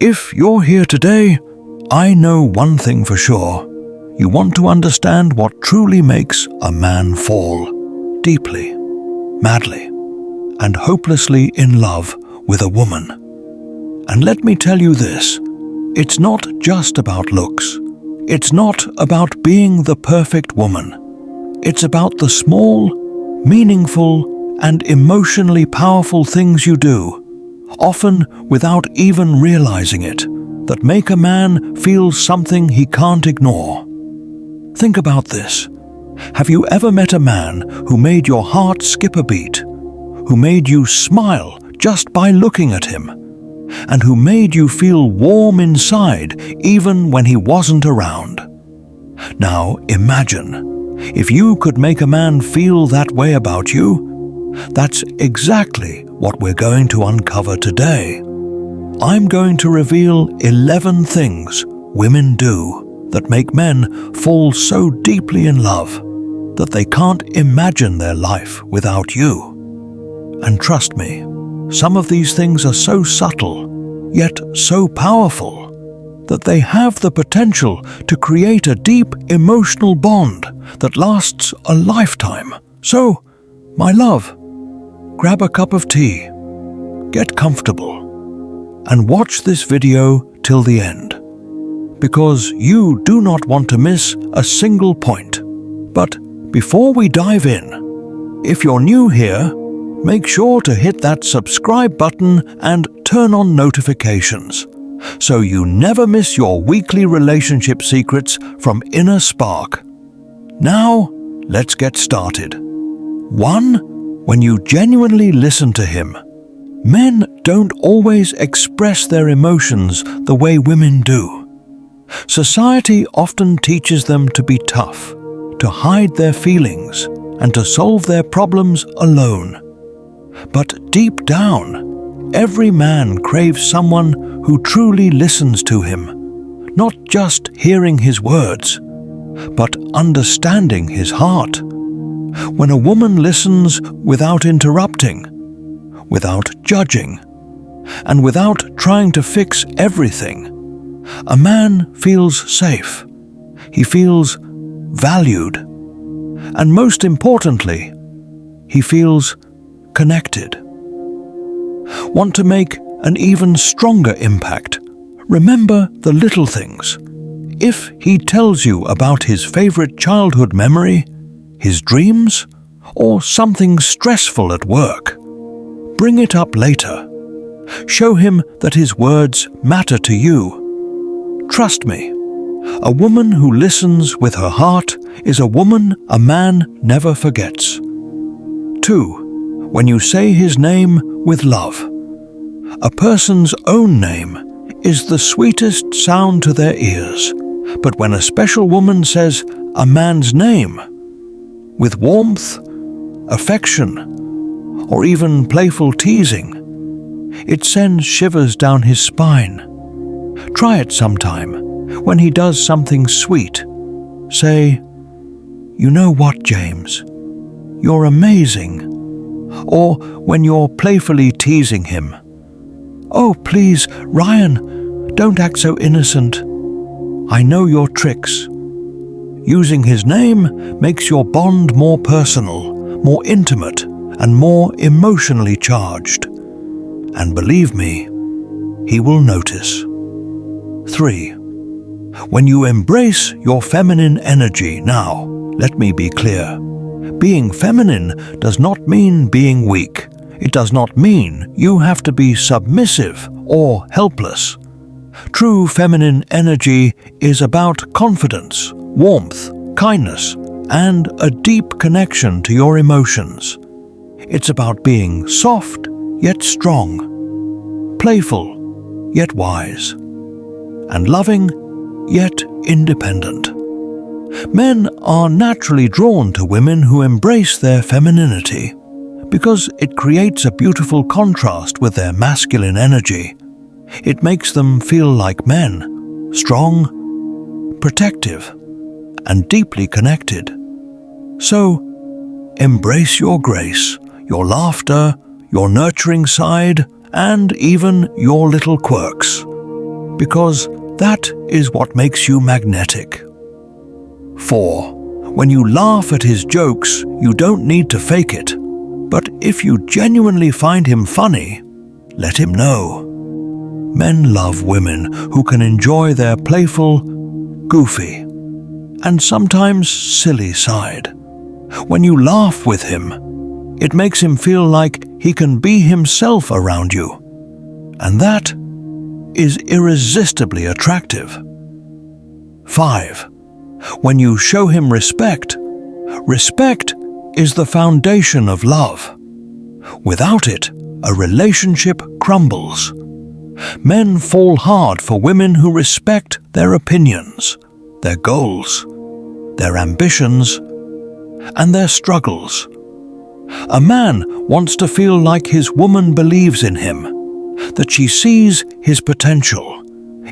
If you're here today, I know one thing for sure. You want to understand what truly makes a man fall deeply, madly, and hopelessly in love with a woman. And let me tell you this, it's not just about looks. It's not about being the perfect woman. It's about the small, meaningful, and emotionally powerful things you do, often without even realizing it, that make a man feel something he can't ignore. Think about this. Have you ever met a man who made your heart skip a beat, who made you smile just by looking at him, and who made you feel warm inside even when he wasn't around? Now imagine, if you could make a man feel that way about you. That's exactly what we're going to uncover today. I'm going to reveal 11 things women do that make men fall so deeply in love that they can't imagine their life without you. And trust me, some of these things are so subtle, yet so powerful, that they have the potential to create a deep emotional bond that lasts a lifetime. So, my love, grab a cup of tea, get comfortable, and watch this video till the end, because you do not want to miss a single point. But before we dive in, if you're new here, make sure to hit that subscribe button and turn on notifications, so you never miss your weekly relationship secrets from Inner Spark. Now, let's get started. 1. When you genuinely listen to him. Men don't always express their emotions the way women do. Society often teaches them to be tough, to hide their feelings, and to solve their problems alone. But deep down, every man craves someone who truly listens to him, not just hearing his words, but understanding his heart. When a woman listens without interrupting, without judging, and without trying to fix everything, a man feels safe. He feels valued. And most importantly, he feels connected. Want to make an even stronger impact? Remember the little things. If he tells you about his favorite childhood memory, his dreams, or something stressful at work, bring it up later. Show him that his words matter to you. Trust me, a woman who listens with her heart is a woman a man never forgets. 2. When you say his name with love. A person's own name is the sweetest sound to their ears, but when a special woman says a man's name, with warmth, affection, or even playful teasing, it sends shivers down his spine. Try it sometime. When he does something sweet, say, "You know what, James? You're amazing." Or when you're playfully teasing him, "Oh, please, Ryan, don't act so innocent. I know your tricks." Using his name makes your bond more personal, more intimate, and more emotionally charged. And believe me, he will notice. 3. When you embrace your feminine energy. Now, let me be clear. Being feminine does not mean being weak. It does not mean you have to be submissive or helpless. True feminine energy is about confidence, warmth, kindness, and a deep connection to your emotions. It's about being soft yet strong, playful yet wise, and loving yet independent. Men are naturally drawn to women who embrace their femininity because it creates a beautiful contrast with their masculine energy. It makes them feel like men, strong, protective, and deeply connected. So, embrace your grace, your laughter, your nurturing side, and even your little quirks. because that is what makes you magnetic. 4. When you laugh at his jokes, you don't need to fake it. But if you genuinely find him funny, let him know. Men love women who can enjoy their playful, goofy, and sometimes silly side. When you laugh with him, it makes him feel like he can be himself around you. And that is irresistibly attractive. 5. When you show him respect, respect is the foundation of love. Without it, a relationship crumbles. Men fall hard for women who respect their opinions, their goals, their ambitions, and their struggles. A man wants to feel like his woman believes in him, that she sees his potential,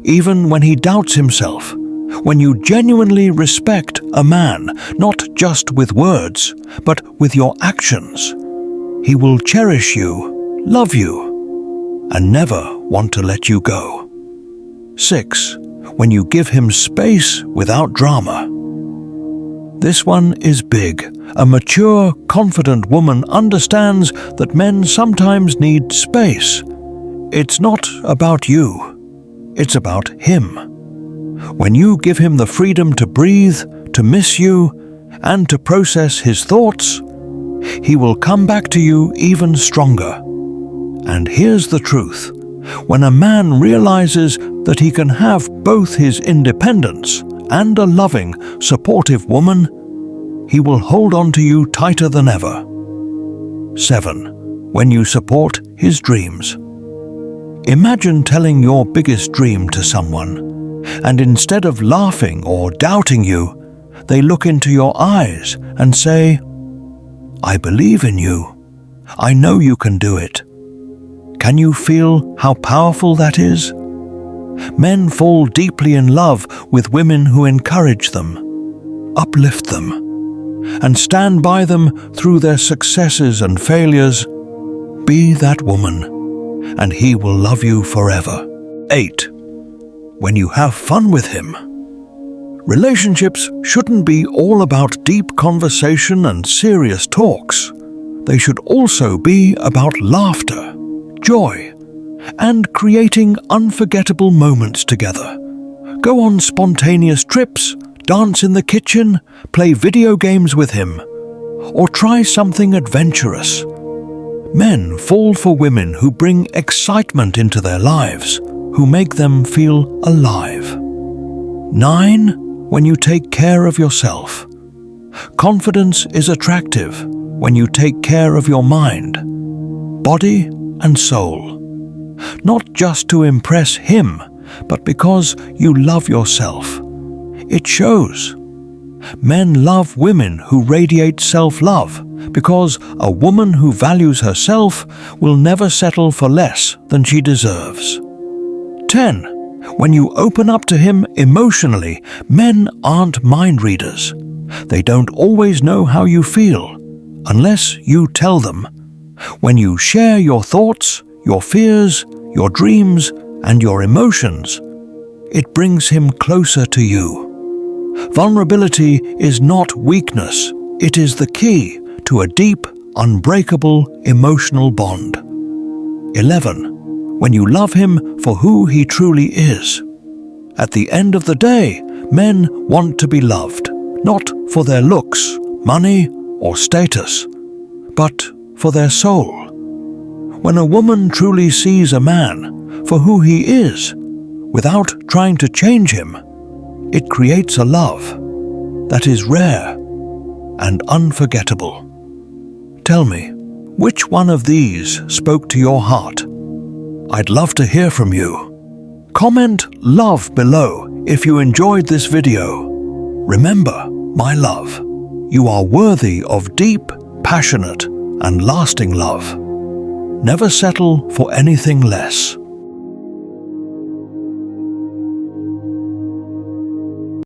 even when he doubts himself. When you genuinely respect a man, not just with words, but with your actions, he will cherish you, love you, and never want to let you go. 6. When you give him space without drama. This one is big. A mature, confident woman understands that men sometimes need space. It's not about you. It's about him. When you give him the freedom to breathe, to miss you, and to process his thoughts, he will come back to you even stronger. And here's the truth. When a man realizes that he can have both his independence and a loving, supportive woman, he will hold on to you tighter than ever. 7. When you support his dreams. Imagine telling your biggest dream to someone, and instead of laughing or doubting you, they look into your eyes and say, "I believe in you. I know you can do it." Can you feel how powerful that is? Men fall deeply in love with women who encourage them, uplift them, and stand by them through their successes and failures. Be that woman, and he will love you forever. 8. When you have fun with him. Relationships shouldn't be all about deep conversation and serious talks. They should also be about laughter, joy, and creating unforgettable moments together. Go on spontaneous trips, dance in the kitchen, play video games with him, or try something adventurous. Men fall for women who bring excitement into their lives, who make them feel alive. 9. When you take care of yourself. Confidence is attractive when you take care of your mind, body, and soul. Not just to impress him, but because you love yourself. It shows. Men love women who radiate self-love because a woman who values herself will never settle for less than she deserves. 10. When you open up to him emotionally, men aren't mind readers. They don't always know how you feel, unless you tell them. When you share your thoughts, your fears, your dreams, and your emotions, it brings him closer to you. Vulnerability is not weakness. It is the key to a deep, unbreakable emotional bond. 11. When you love him for who he truly is. At the end of the day, men want to be loved, not for their looks, money, or status, but for their soul. When a woman truly sees a man for who he is, without trying to change him, it creates a love that is rare and unforgettable. Tell me, which one of these spoke to your heart? I'd love to hear from you. Comment love below if you enjoyed this video. Remember, my love, you are worthy of deep, passionate, and lasting love. Never settle for anything less.